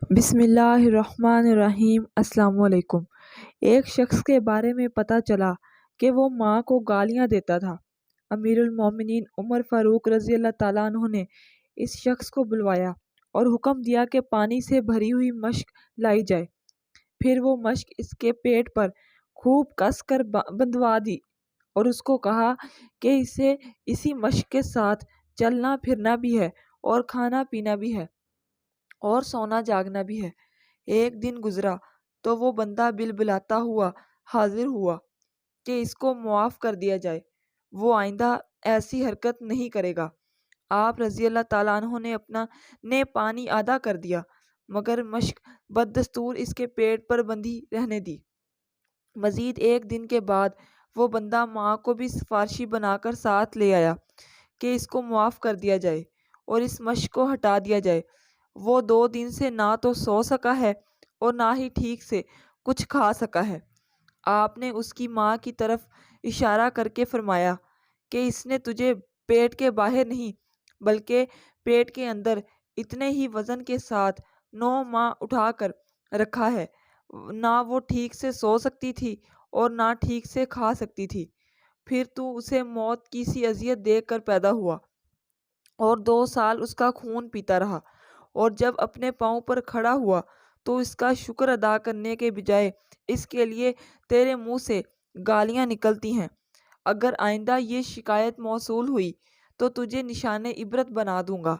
بسم اللہ الرحمن الرحیم۔ السلام علیکم۔ ایک شخص کے بارے میں پتہ چلا کہ وہ ماں کو گالیاں دیتا تھا۔ امیر المومنین عمر فاروق رضی اللہ تعالیٰ عنہ نے اس شخص کو بلوایا اور حکم دیا کہ پانی سے بھری ہوئی مشک لائی جائے۔ پھر وہ مشک اس کے پیٹ پر خوب کس کر بندھوا دی اور اس کو کہا کہ اسے اسی مشک کے ساتھ چلنا پھرنا بھی ہے اور کھانا پینا بھی ہے اور سونا جاگنا بھی ہے۔ ایک دن گزرا تو وہ بندہ بلبلاتا ہوا حاضر ہوا کہ اس کو معاف کر دیا جائے، وہ آئندہ ایسی حرکت نہیں کرے گا۔ آپ رضی اللہ تعالیٰ عنہ نے پانی آدھا کر دیا مگر مشک بددستور اس کے پیٹ پر بندھی رہنے دی۔ مزید ایک دن کے بعد وہ بندہ ماں کو بھی سفارشی بنا کر ساتھ لے آیا کہ اس کو معاف کر دیا جائے اور اس مشک کو ہٹا دیا جائے۔ وہ 2 دن سے نہ تو سو سکا ہے اور نہ ہی ٹھیک سے کچھ کھا سکا ہے۔ آپ نے اس کی ماں کی طرف اشارہ کر کے فرمایا کہ اس نے تجھے پیٹ کے باہر نہیں بلکہ پیٹ کے اندر اتنے ہی وزن کے ساتھ 9 ماہ اٹھا کر رکھا ہے۔ نہ وہ ٹھیک سے سو سکتی تھی اور نہ ٹھیک سے کھا سکتی تھی، پھر تو اسے موت کی سی اذیت دے کر پیدا ہوا اور 2 سال اس کا خون پیتا رہا، اور جب اپنے پاؤں پر کھڑا ہوا تو اس کا شکر ادا کرنے کے بجائے اس کے لیے تیرے منہ سے گالیاں نکلتی ہیں۔ اگر آئندہ یہ شکایت موصول ہوئی تو تجھے نشان عبرت بنا دوں گا۔